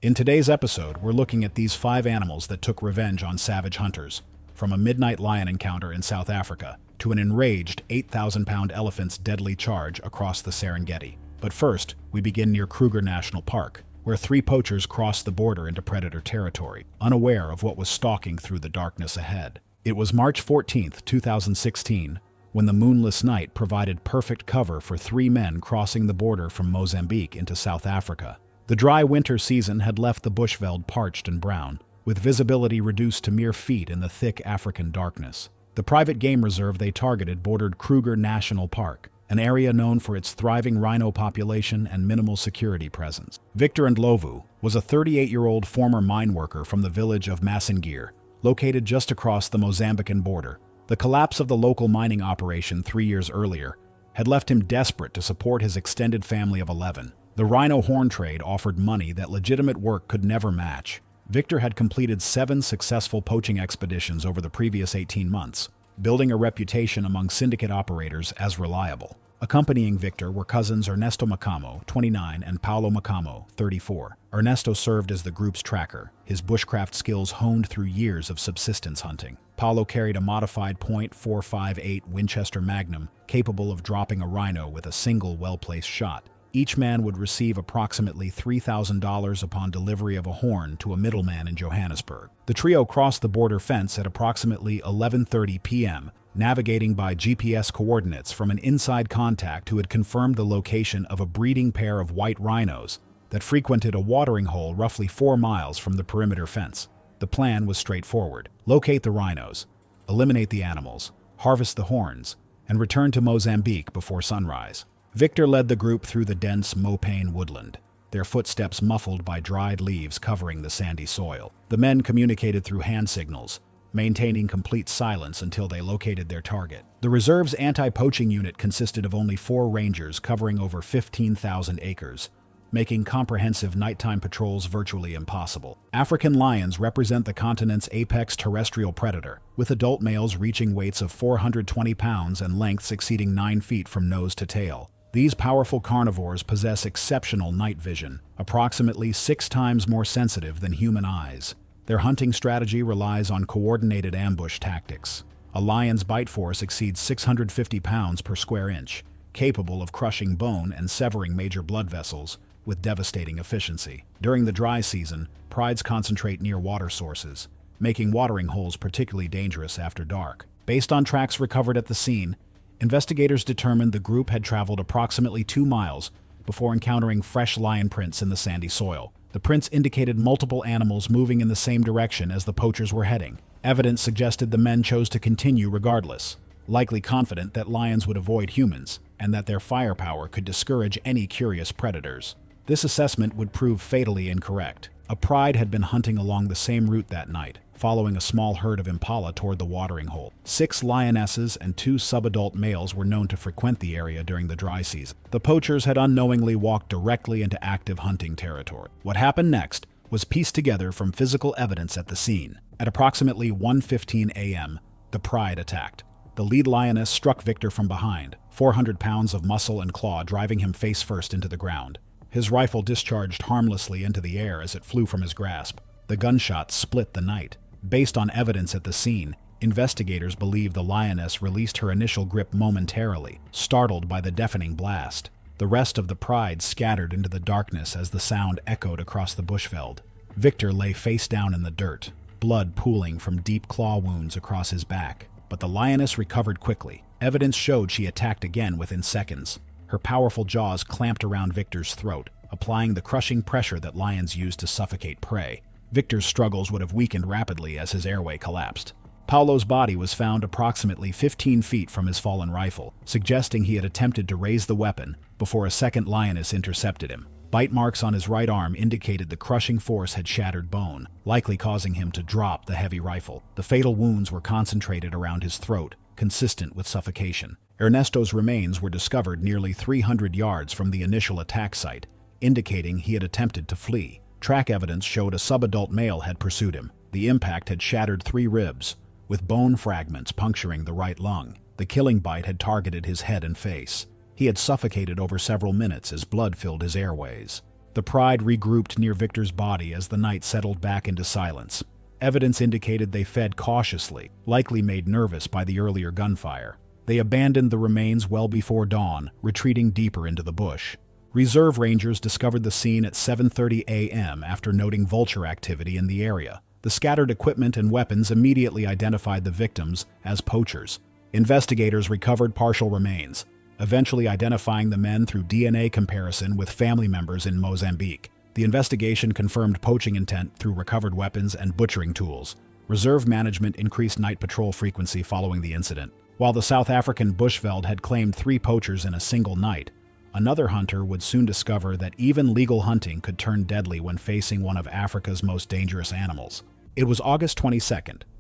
In today's episode, we're looking at these 5 animals that took revenge on savage hunters, from a midnight lion encounter in South Africa to an enraged 8,000-pound elephant's deadly charge across the Serengeti. But first, we begin near Kruger National Park, where 3 poachers crossed the border into predator territory, unaware of what was stalking through the darkness ahead. It was March 14, 2016, when the moonless night provided perfect cover for 3 men crossing the border from Mozambique into South Africa. The dry winter season had left the bushveld parched and brown, with visibility reduced to mere feet in the thick African darkness. The private game reserve they targeted bordered Kruger National Park, an area known for its thriving rhino population and minimal security presence. Victor Ndlovu was a 38-year-old former mine worker from the village of Masingir, located just across the Mozambican border. The collapse of the local mining operation 3 years earlier had left him desperate to support his extended family of 11. The rhino horn trade offered money that legitimate work could never match. Victor had completed 7 successful poaching expeditions over the previous 18 months, building a reputation among syndicate operators as reliable. Accompanying Victor were cousins Ernesto Macamo, 29, and Paulo Macamo, 34. Ernesto served as the group's tracker, his bushcraft skills honed through years of subsistence hunting. Paulo carried a modified .458 Winchester Magnum, capable of dropping a rhino with a single well-placed shot. Each man would receive approximately $3,000 upon delivery of a horn to a middleman in Johannesburg. The trio crossed the border fence at approximately 11:30 p.m., navigating by GPS coordinates from an inside contact who had confirmed the location of a breeding pair of white rhinos that frequented a watering hole roughly 4 miles from the perimeter fence. The plan was straightforward: locate the rhinos, eliminate the animals, harvest the horns, and return to Mozambique before sunrise. Victor led the group through the dense mopane woodland, their footsteps muffled by dried leaves covering the sandy soil. The men communicated through hand signals, maintaining complete silence until they located their target. The reserve's anti-poaching unit consisted of only 4 rangers covering over 15,000 acres, making comprehensive nighttime patrols virtually impossible. African lions represent the continent's apex terrestrial predator, with adult males reaching weights of 420 pounds and lengths exceeding 9 feet from nose to tail. These powerful carnivores possess exceptional night vision, approximately 6 times more sensitive than human eyes. Their hunting strategy relies on coordinated ambush tactics. A lion's bite force exceeds 650 pounds per square inch, capable of crushing bone and severing major blood vessels with devastating efficiency. During the dry season, prides concentrate near water sources, making watering holes particularly dangerous after dark. Based on tracks recovered at the scene, investigators determined the group had traveled approximately 2 miles before encountering fresh lion prints in the sandy soil. The prints indicated multiple animals moving in the same direction as the poachers were heading. Evidence suggested the men chose to continue regardless, likely confident that lions would avoid humans and that their firepower could discourage any curious predators. This assessment would prove fatally incorrect. A pride had been hunting along the same route that night, following a small herd of impala toward the watering hole. 6 lionesses and 2 subadult males were known to frequent the area during the dry season. The poachers had unknowingly walked directly into active hunting territory. What happened next was pieced together from physical evidence at the scene. At approximately 1:15 a.m., the pride attacked. The lead lioness struck Victor from behind, 400 pounds of muscle and claw driving him face first into the ground. His rifle discharged harmlessly into the air as it flew from his grasp. The gunshot split the night. Based on evidence at the scene, investigators believe the lioness released her initial grip momentarily, startled by the deafening blast. The rest of the pride scattered into the darkness as the sound echoed across the bushveld. Victor lay face down in the dirt, blood pooling from deep claw wounds across his back. But the lioness recovered quickly. Evidence showed she attacked again within seconds. Her powerful jaws clamped around Victor's throat, applying the crushing pressure that lions use to suffocate prey. Victor's struggles would have weakened rapidly as his airway collapsed. Paulo's body was found approximately 15 feet from his fallen rifle, suggesting he had attempted to raise the weapon before a second lioness intercepted him. Bite marks on his right arm indicated the crushing force had shattered bone, likely causing him to drop the heavy rifle. The fatal wounds were concentrated around his throat, consistent with suffocation. Ernesto's remains were discovered nearly 300 yards from the initial attack site, indicating he had attempted to flee. Track evidence showed a subadult male had pursued him. The impact had shattered 3 ribs, with bone fragments puncturing the right lung. The killing bite had targeted his head and face. He had suffocated over several minutes as blood filled his airways. The pride regrouped near Victor's body as the night settled back into silence. Evidence indicated they fed cautiously, likely made nervous by the earlier gunfire. They abandoned the remains well before dawn, retreating deeper into the bush. Reserve rangers discovered the scene at 7:30 a.m. after noting vulture activity in the area. The scattered equipment and weapons immediately identified the victims as poachers. Investigators recovered partial remains, eventually identifying the men through DNA comparison with family members in Mozambique. The investigation confirmed poaching intent through recovered weapons and butchering tools. Reserve management increased night patrol frequency following the incident. While the South African Bushveld had claimed 3 poachers in a single night, another hunter would soon discover that even legal hunting could turn deadly when facing one of Africa's most dangerous animals. It was August 22,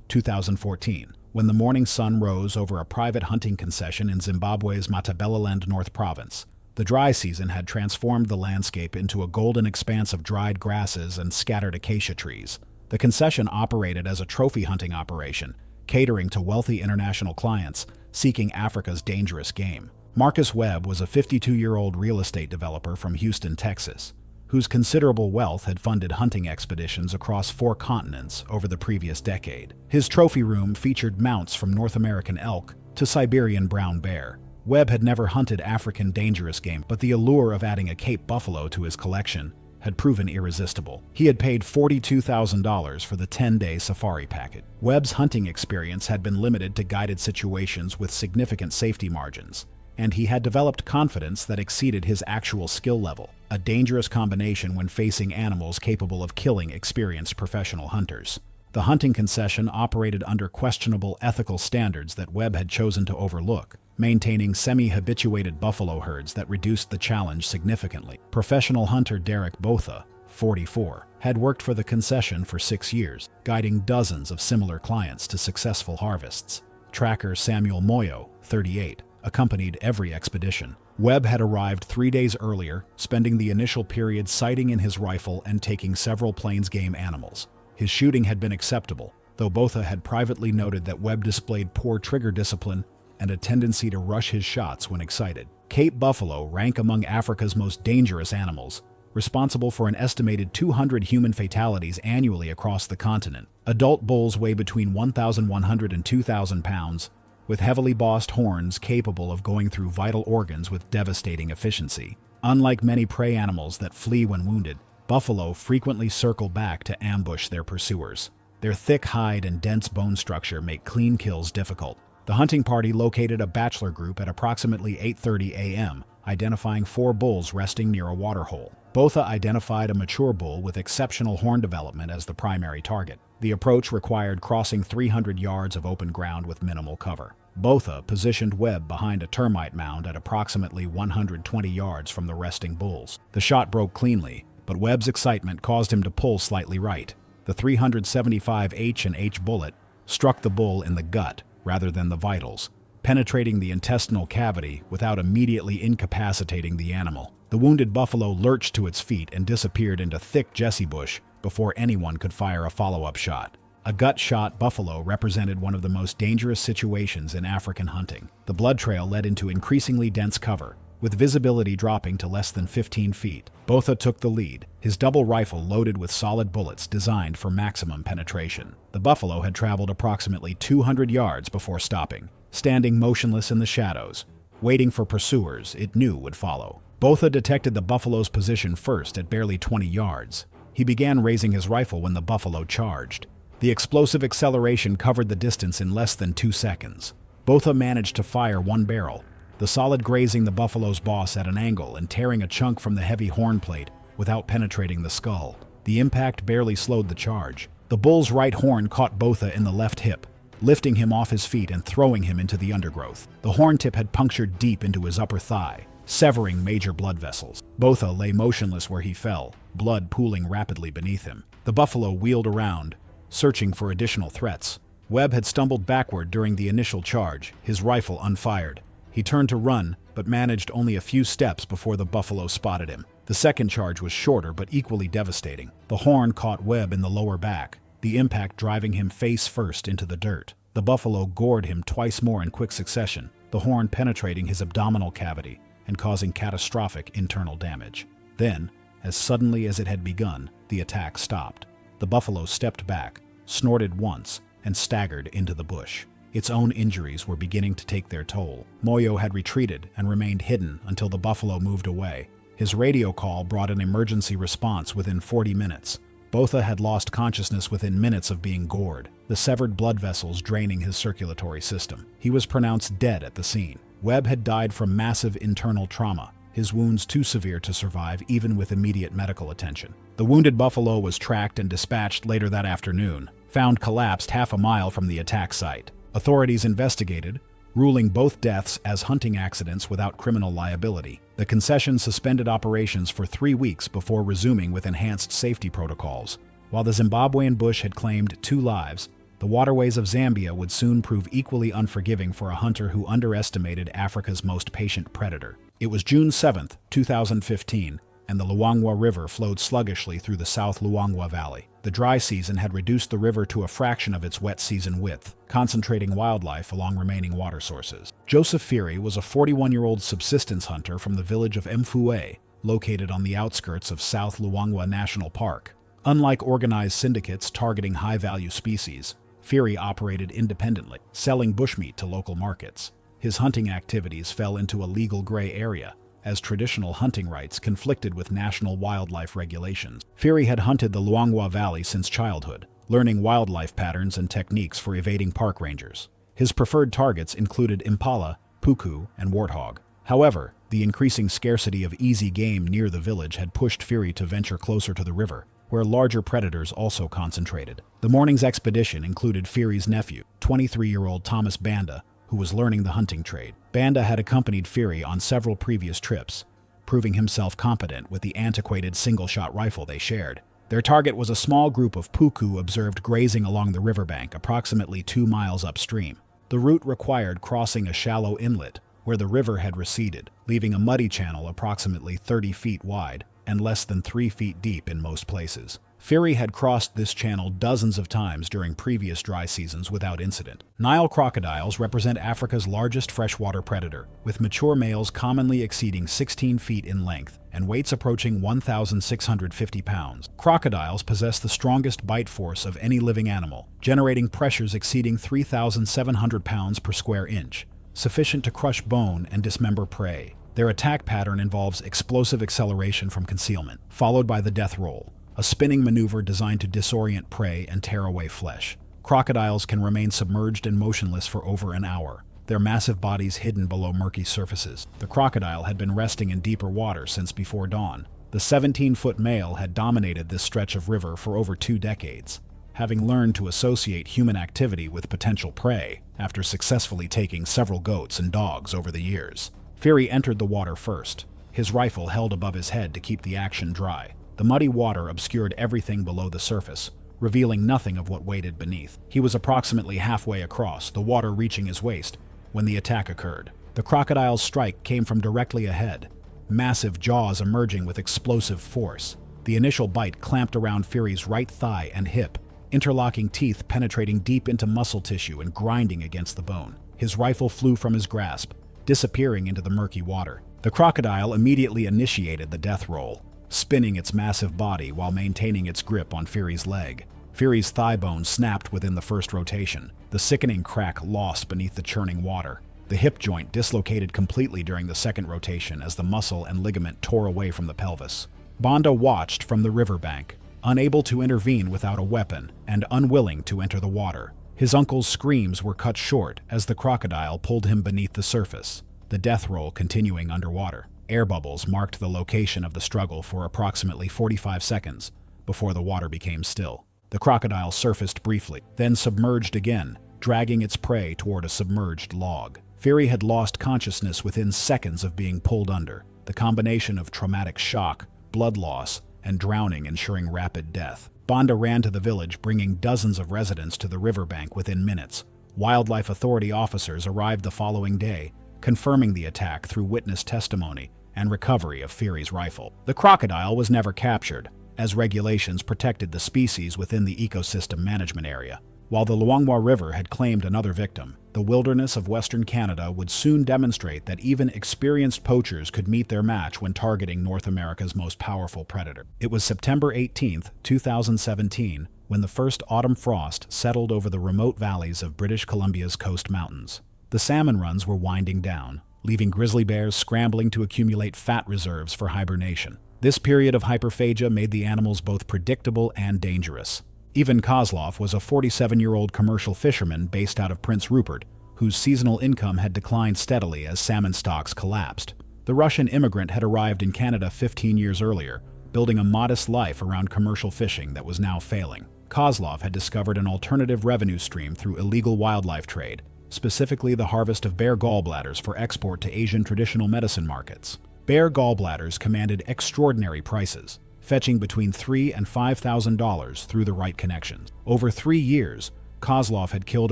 2014, when the morning sun rose over a private hunting concession in Zimbabwe's Matabeleland North Province. The dry season had transformed the landscape into a golden expanse of dried grasses and scattered acacia trees. The concession operated as a trophy hunting operation, catering to wealthy international clients seeking Africa's dangerous game. Marcus Webb was a 52-year-old real estate developer from Houston, Texas, whose considerable wealth had funded hunting expeditions across 4 continents over the previous decade. His trophy room featured mounts from North American elk to Siberian brown bear. Webb had never hunted African dangerous game, but the allure of adding a Cape buffalo to his collection had proven irresistible. He had paid $42,000 for the 10-day safari package. Webb's hunting experience had been limited to guided situations with significant safety margins, and he had developed confidence that exceeded his actual skill level, a dangerous combination when facing animals capable of killing experienced professional hunters. The hunting concession operated under questionable ethical standards that Webb had chosen to overlook, maintaining semi-habituated buffalo herds that reduced the challenge significantly. Professional hunter Derek Botha, 44, had worked for the concession for 6 years, guiding dozens of similar clients to successful harvests. Tracker Samuel Moyo, 38, accompanied every expedition. Webb had arrived 3 days earlier, spending the initial period sighting in his rifle and taking several plains game animals. His shooting had been acceptable, though Botha had privately noted that Webb displayed poor trigger discipline and a tendency to rush his shots when excited. Cape buffalo rank among Africa's most dangerous animals, responsible for an estimated 200 human fatalities annually across the continent. Adult bulls weigh between 1,100 and 2,000 pounds, with heavily bossed horns capable of going through vital organs with devastating efficiency. Unlike many prey animals that flee when wounded, buffalo frequently circle back to ambush their pursuers. Their thick hide and dense bone structure make clean kills difficult. The hunting party located a bachelor group at approximately 8:30 a.m., identifying 4 bulls resting near a waterhole. Botha identified a mature bull with exceptional horn development as the primary target. The approach required crossing 300 yards of open ground with minimal cover. Botha positioned Webb behind a termite mound at approximately 120 yards from the resting bulls. The shot broke cleanly, but Webb's excitement caused him to pull slightly right. The 375 H&H bullet struck the bull in the gut rather than the vitals, penetrating the intestinal cavity without immediately incapacitating the animal. The wounded buffalo lurched to its feet and disappeared into thick Jesse bush before anyone could fire a follow-up shot. A gut-shot buffalo represented one of the most dangerous situations in African hunting. The blood trail led into increasingly dense cover, with visibility dropping to less than 15 feet. Botha took the lead, his double rifle loaded with solid bullets designed for maximum penetration. The buffalo had traveled approximately 200 yards before stopping, standing motionless in the shadows, waiting for pursuers it knew would follow. Botha detected the buffalo's position first at barely 20 yards. He began raising his rifle when the buffalo charged. The explosive acceleration covered the distance in less than 2 seconds. Botha managed to fire 1 barrel, the solid grazing the buffalo's boss at an angle and tearing a chunk from the heavy horn plate without penetrating the skull. The impact barely slowed the charge. The bull's right horn caught Botha in the left hip, lifting him off his feet and throwing him into the undergrowth. The horn tip had punctured deep into his upper thigh, severing major blood vessels. Botha lay motionless where he fell, blood pooling rapidly beneath him. The buffalo wheeled around, searching for additional threats. Webb had stumbled backward during the initial charge, his rifle unfired. He turned to run, but managed only a few steps before the buffalo spotted him. The second charge was shorter but equally devastating. The horn caught Webb in the lower back, the impact driving him face first into the dirt. The buffalo gored him twice more in quick succession, the horn penetrating his abdominal cavity and causing catastrophic internal damage. Then, As suddenly as it had begun, the attack stopped. The buffalo stepped back, snorted once, and staggered into the bush. Its own injuries were beginning to take their toll. Moyo had retreated and remained hidden until the buffalo moved away. His radio call brought an emergency response within 40 minutes. Botha had lost consciousness within minutes of being gored, the severed blood vessels draining his circulatory system. He was pronounced dead at the scene. Webb had died from massive internal trauma, his wounds too severe to survive even with immediate medical attention. The wounded buffalo was tracked and dispatched later that afternoon, found collapsed half a mile from the attack site. Authorities investigated, ruling both deaths as hunting accidents without criminal liability. The concession suspended operations for 3 weeks before resuming with enhanced safety protocols. While the Zimbabwean bush had claimed 2 lives, the waterways of Zambia would soon prove equally unforgiving for a hunter who underestimated Africa's most patient predator. It was June 7, 2015, and the Luangwa River flowed sluggishly through the South Luangwa Valley. The dry season had reduced the river to a fraction of its wet season width, concentrating wildlife along remaining water sources. Joseph Phiri was a 41-year-old subsistence hunter from the village of Mfue, located on the outskirts of South Luangwa National Park. Unlike organized syndicates targeting high-value species, Phiri operated independently, selling bushmeat to local markets. His hunting activities fell into a legal gray area, as traditional hunting rights conflicted with national wildlife regulations. Phiri had hunted the Luangwa Valley since childhood, learning wildlife patterns and techniques for evading park rangers. His preferred targets included impala, puku, and warthog. However, the increasing scarcity of easy game near the village had pushed Phiri to venture closer to the river, where larger predators also concentrated. The morning's expedition included Phiri's nephew, 23-year-old Thomas Banda, who was learning the hunting trade. Banda had accompanied Phiri on several previous trips, proving himself competent with the antiquated single-shot rifle they shared. Their target was a small group of puku observed grazing along the riverbank approximately 2 miles upstream. The route required crossing a shallow inlet where the river had receded, leaving a muddy channel approximately 30 feet wide and less than 3 feet deep in most places. Phiri had crossed this channel dozens of times during previous dry seasons without incident. Nile crocodiles represent Africa's largest freshwater predator, with mature males commonly exceeding 16 feet in length and weights approaching 1,650 pounds. Crocodiles possess the strongest bite force of any living animal, generating pressures exceeding 3,700 pounds per square inch, sufficient to crush bone and dismember prey. Their attack pattern involves explosive acceleration from concealment, followed by the death roll, a spinning maneuver designed to disorient prey and tear away flesh. Crocodiles can remain submerged and motionless for over an hour, their massive bodies hidden below murky surfaces. The crocodile had been resting in deeper water since before dawn. The 17-foot male had dominated this stretch of river for over 2 decades, having learned to associate human activity with potential prey after successfully taking several goats and dogs over the years. Phiri entered the water first, his rifle held above his head to keep the action dry. The muddy water obscured everything below the surface, revealing nothing of what waited beneath. He was approximately halfway across, the water reaching his waist, when the attack occurred. The crocodile's strike came from directly ahead, massive jaws emerging with explosive force. The initial bite clamped around Phiri's right thigh and hip, interlocking teeth penetrating deep into muscle tissue and grinding against the bone. His rifle flew from his grasp, disappearing into the murky water. The crocodile immediately initiated the death roll, spinning its massive body while maintaining its grip on Phiri's leg. Phiri's thigh bone snapped within the first rotation, the sickening crack lost beneath the churning water. The hip joint dislocated completely during the second rotation as the muscle and ligament tore away from the pelvis. Banda watched from the riverbank, unable to intervene without a weapon and unwilling to enter the water. His uncle's screams were cut short as the crocodile pulled him beneath the surface, the death roll continuing underwater. Air bubbles marked the location of the struggle for approximately 45 seconds before the water became still. The crocodile surfaced briefly, then submerged again, dragging its prey toward a submerged log. Phiri had lost consciousness within seconds of being pulled under, the combination of traumatic shock, blood loss, and drowning ensuring rapid death. Banda ran to the village, bringing dozens of residents to the riverbank within minutes. Wildlife Authority officers arrived the following day, confirming the attack through witness testimony and recovery of Phiri's rifle. The crocodile was never captured, as regulations protected the species within the ecosystem management area. While the Luangwa River had claimed another victim, the wilderness of Western Canada would soon demonstrate that even experienced poachers could meet their match when targeting North America's most powerful predator. It was September 18, 2017, when the first autumn frost settled over the remote valleys of British Columbia's coast mountains. The salmon runs were winding down, leaving grizzly bears scrambling to accumulate fat reserves for hibernation. This period of hyperphagia made the animals both predictable and dangerous. Ivan Kozlov was a 47-year-old commercial fisherman based out of Prince Rupert, whose seasonal income had declined steadily as salmon stocks collapsed. The Russian immigrant had arrived in Canada 15 years earlier, building a modest life around commercial fishing that was now failing. Kozlov had discovered an alternative revenue stream through illegal wildlife trade, specifically the harvest of bear gallbladders for export to Asian traditional medicine markets. Bear gallbladders commanded extraordinary prices, fetching between $3,000 and $5,000 through the right connections. Over 3 years, Kozlov had killed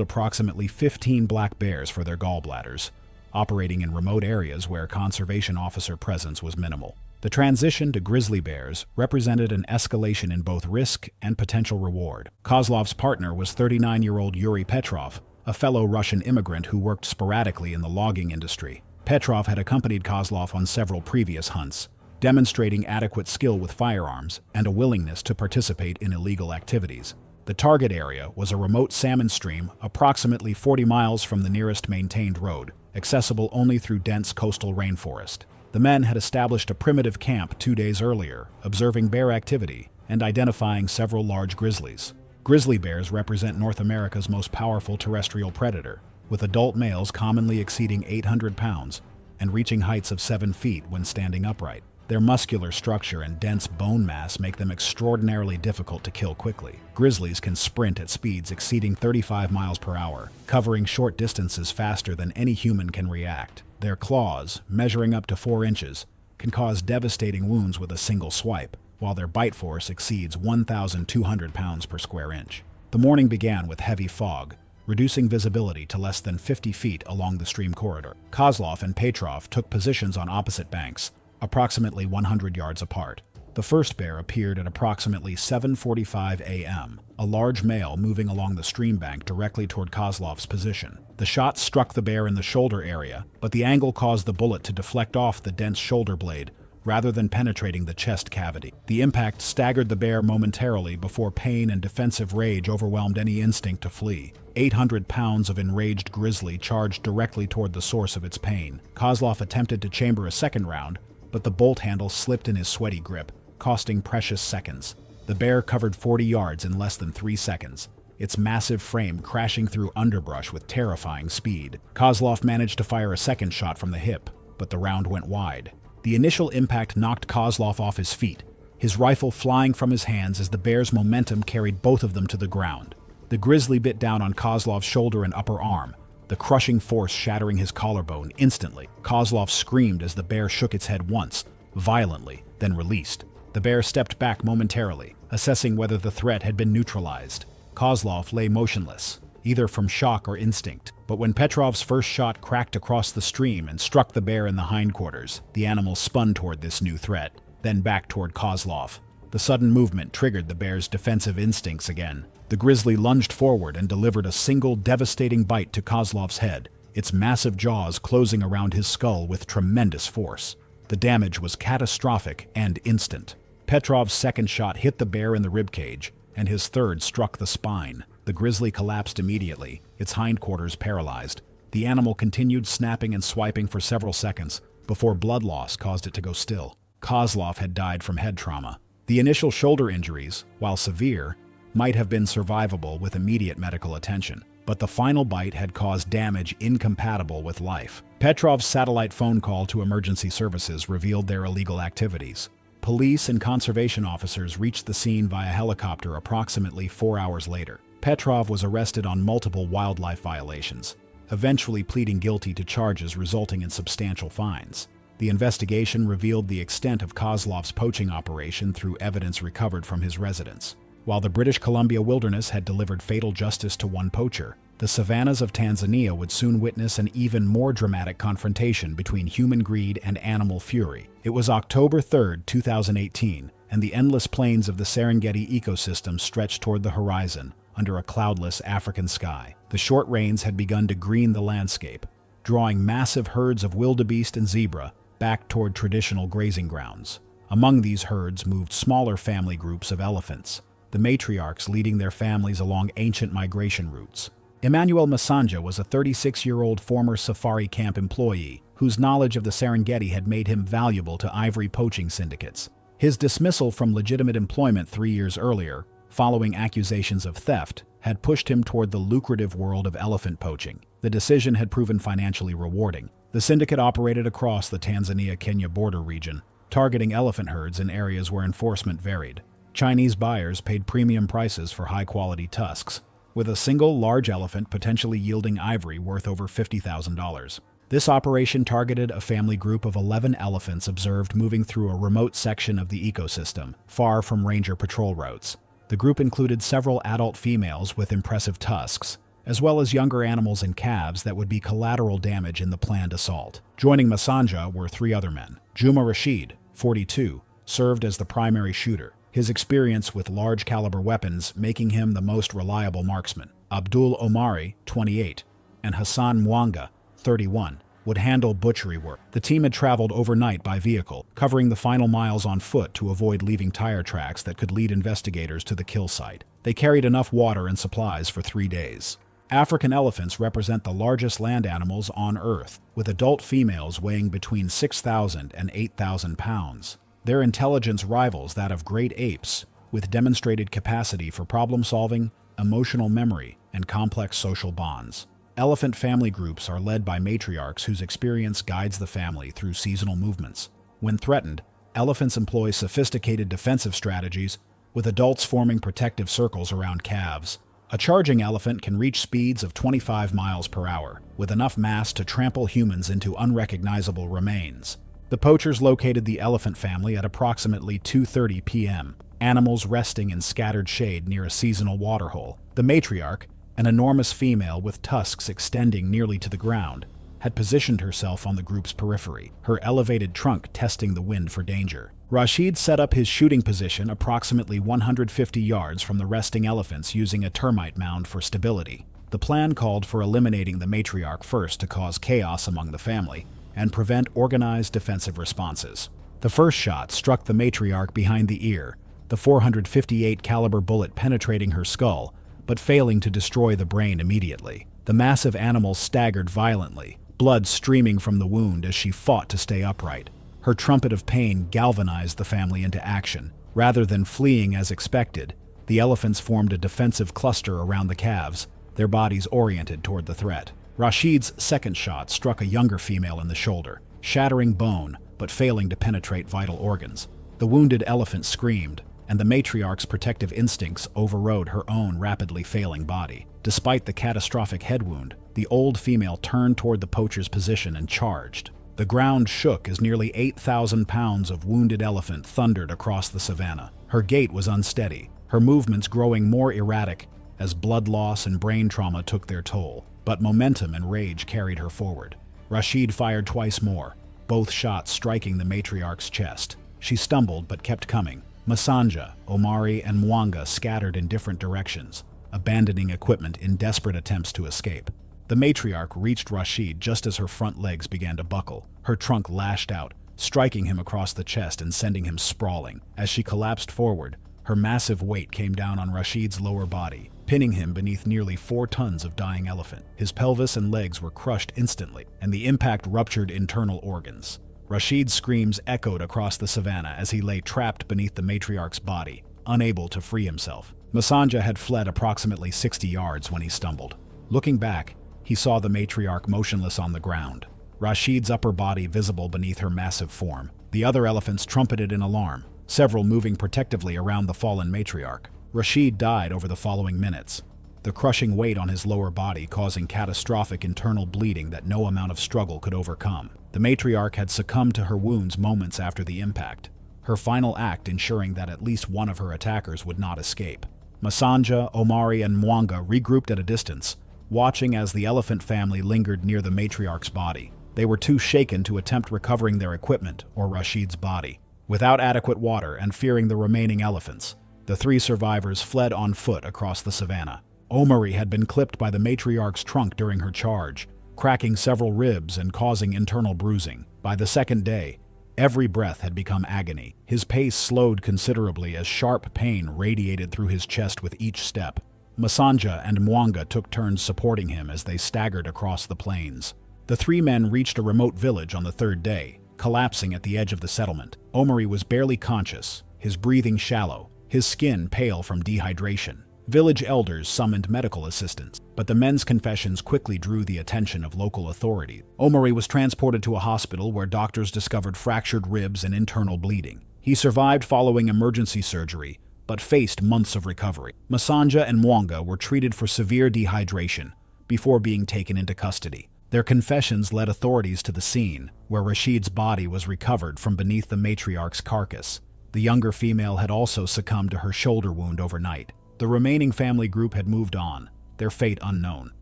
approximately 15 black bears for their gallbladders, operating in remote areas where conservation officer presence was minimal. The transition to grizzly bears represented an escalation in both risk and potential reward. Kozlov's partner was 39-year-old Yuri Petrov, a fellow Russian immigrant who worked sporadically in the logging industry. Petrov had accompanied Kozlov on several previous hunts, demonstrating adequate skill with firearms and a willingness to participate in illegal activities. The target area was a remote salmon stream approximately 40 miles from the nearest maintained road, accessible only through dense coastal rainforest. The men had established a primitive camp 2 days earlier, observing bear activity and identifying several large grizzlies. Grizzly bears represent North America's most powerful terrestrial predator, with adult males commonly exceeding 800 pounds and reaching heights of 7 feet when standing upright. Their muscular structure and dense bone mass make them extraordinarily difficult to kill quickly. Grizzlies can sprint at speeds exceeding 35 miles per hour, covering short distances faster than any human can react. Their claws, measuring up to 4 inches, can cause devastating wounds with a single swipe, while their bite force exceeds 1,200 pounds per square inch. The morning began with heavy fog, reducing visibility to less than 50 feet along the stream corridor. Kozlov and Petrov took positions on opposite banks, approximately 100 yards apart. The first bear appeared at approximately 7:45 a.m., a large male moving along the stream bank directly toward Kozlov's position. The shot struck the bear in the shoulder area, but the angle caused the bullet to deflect off the dense shoulder blade rather than penetrating the chest cavity. The impact staggered the bear momentarily before pain and defensive rage overwhelmed any instinct to flee. 800 pounds of enraged grizzly charged directly toward the source of its pain. Kozlov attempted to chamber a second round, but the bolt handle slipped in his sweaty grip, costing precious seconds. The bear covered 40 yards in less than 3 seconds, its massive frame crashing through underbrush with terrifying speed. Kozlov managed to fire a second shot from the hip, but the round went wide. The initial impact knocked Kozlov off his feet, his rifle flying from his hands as the bear's momentum carried both of them to the ground. The grizzly bit down on Kozlov's shoulder and upper arm, the crushing force shattering his collarbone instantly. Kozlov screamed as the bear shook its head once, violently, then released. The bear stepped back momentarily, assessing whether the threat had been neutralized. Kozlov lay motionless, either from shock or instinct. But when Petrov's first shot cracked across the stream and struck the bear in the hindquarters, the animal spun toward this new threat, then back toward Kozlov. The sudden movement triggered the bear's defensive instincts again. The grizzly lunged forward and delivered a single devastating bite to Kozlov's head, its massive jaws closing around his skull with tremendous force. The damage was catastrophic and instant. Petrov's second shot hit the bear in the ribcage, and his third struck the spine. The grizzly collapsed immediately, its hindquarters paralyzed. The animal continued snapping and swiping for several seconds before blood loss caused it to go still. Kozlov had died from head trauma. The initial shoulder injuries, while severe, might have been survivable with immediate medical attention, but the final bite had caused damage incompatible with life. Petrov's satellite phone call to emergency services revealed their illegal activities. Police and conservation officers reached the scene via helicopter approximately 4 hours later. Petrov was arrested on multiple wildlife violations, eventually pleading guilty to charges resulting in substantial fines. The investigation revealed the extent of Kozlov's poaching operation through evidence recovered from his residence. While the British Columbia wilderness had delivered fatal justice to one poacher, the savannas of Tanzania would soon witness an even more dramatic confrontation between human greed and animal fury. It was October 3, 2018, and the endless plains of the Serengeti ecosystem stretched toward the horizon, under a cloudless African sky. The short rains had begun to green the landscape, drawing massive herds of wildebeest and zebra back toward traditional grazing grounds. Among these herds moved smaller family groups of elephants, the matriarchs leading their families along ancient migration routes. Emmanuel Masanja was a 36-year-old former safari camp employee whose knowledge of the Serengeti had made him valuable to ivory poaching syndicates. His dismissal from legitimate employment 3 years earlier, following accusations of theft, had pushed him toward the lucrative world of elephant poaching. The decision had proven financially rewarding. The syndicate operated across the Tanzania-Kenya border region, targeting elephant herds in areas where enforcement varied. Chinese buyers paid premium prices for high-quality tusks, with a single large elephant potentially yielding ivory worth over $50,000. This operation targeted a family group of 11 elephants observed moving through a remote section of the ecosystem, far from ranger patrol routes. The group included several adult females with impressive tusks, as well as younger animals and calves that would be collateral damage in the planned assault. Joining Masanja were 3 other men. Juma Rashid, 42, served as the primary shooter, his experience with large-caliber weapons making him the most reliable marksman. Abdul Omari, 28, and Hassan Mwanga, 31, would handle butchery work. The team had traveled overnight by vehicle, covering the final miles on foot to avoid leaving tire tracks that could lead investigators to the kill site. They carried enough water and supplies for 3 days. African elephants represent the largest land animals on Earth, with adult females weighing between 6,000 and 8,000 pounds. Their intelligence rivals that of great apes, with demonstrated capacity for problem-solving, emotional memory, and complex social bonds. Elephant family groups are led by matriarchs whose experience guides the family through seasonal movements. When threatened, elephants employ sophisticated defensive strategies, with adults forming protective circles around calves. A charging elephant can reach speeds of 25 miles per hour, with enough mass to trample humans into unrecognizable remains. The poachers located the elephant family at approximately 2:30 p.m., animals resting in scattered shade near a seasonal waterhole. The matriarch, an enormous female with tusks extending nearly to the ground, had positioned herself on the group's periphery, her elevated trunk testing the wind for danger. Rashid set up his shooting position approximately 150 yards from the resting elephants using a termite mound for stability. The plan called for eliminating the matriarch first to cause chaos among the family and prevent organized defensive responses. The first shot struck the matriarch behind the ear, the 458 caliber bullet penetrating her skull, but failing to destroy the brain immediately. The massive animal staggered violently, blood streaming from the wound as she fought to stay upright. Her trumpet of pain galvanized the family into action. Rather than fleeing as expected, the elephants formed a defensive cluster around the calves, their bodies oriented toward the threat. Rashid's second shot struck a younger female in the shoulder, shattering bone but failing to penetrate vital organs. The wounded elephant screamed, and the matriarch's protective instincts overrode her own rapidly failing body. Despite the catastrophic head wound, the old female turned toward the poacher's position and charged. The ground shook as nearly 8,000 pounds of wounded elephant thundered across the savannah. Her gait was unsteady, her movements growing more erratic as blood loss and brain trauma took their toll, but momentum and rage carried her forward. Rashid fired twice more, both shots striking the matriarch's chest. She stumbled but kept coming. Masanja, Omari, and Mwanga scattered in different directions, abandoning equipment in desperate attempts to escape. The matriarch reached Rashid just as her front legs began to buckle. Her trunk lashed out, striking him across the chest and sending him sprawling. As she collapsed forward, her massive weight came down on Rashid's lower body, pinning him beneath nearly 4 tons of dying elephant. His pelvis and legs were crushed instantly, and the impact ruptured internal organs. Rashid's screams echoed across the savannah as he lay trapped beneath the matriarch's body, unable to free himself. Masanja had fled approximately 60 yards when he stumbled. Looking back, he saw the matriarch motionless on the ground, Rashid's upper body visible beneath her massive form. The other elephants trumpeted in alarm, several moving protectively around the fallen matriarch. Rashid died over the following minutes, the crushing weight on his lower body causing catastrophic internal bleeding that no amount of struggle could overcome. The matriarch had succumbed to her wounds moments after the impact, her final act ensuring that at least one of her attackers would not escape. Masanja, Omari, and Mwanga regrouped at a distance, watching as the elephant family lingered near the matriarch's body. They were too shaken to attempt recovering their equipment or Rashid's body. Without adequate water and fearing the remaining elephants, the 3 survivors fled on foot across the savannah. Omari had been clipped by the matriarch's trunk during her charge, cracking several ribs and causing internal bruising. By the second day, every breath had become agony. His pace slowed considerably as sharp pain radiated through his chest with each step. Masanja and Mwanga took turns supporting him as they staggered across the plains. The three men reached a remote village on the third day, collapsing at the edge of the settlement. Omari was barely conscious, his breathing shallow, his skin pale from dehydration. Village elders summoned medical assistance, but the men's confessions quickly drew the attention of local authorities. Omari was transported to a hospital where doctors discovered fractured ribs and internal bleeding. He survived following emergency surgery, but faced months of recovery. Masanja and Mwanga were treated for severe dehydration before being taken into custody. Their confessions led authorities to the scene, where Rashid's body was recovered from beneath the matriarch's carcass. The younger female had also succumbed to her shoulder wound overnight. The remaining family group had moved on, their fate unknown.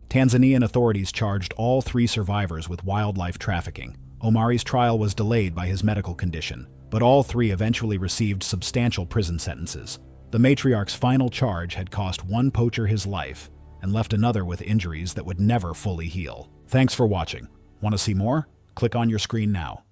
Tanzanian authorities charged all three survivors with wildlife trafficking. Omari's trial was delayed by his medical condition, but all three eventually received substantial prison sentences. The matriarch's final charge had cost one poacher his life and left another with injuries that would never fully heal. Thanks for watching. Want to see more? Click on your screen now.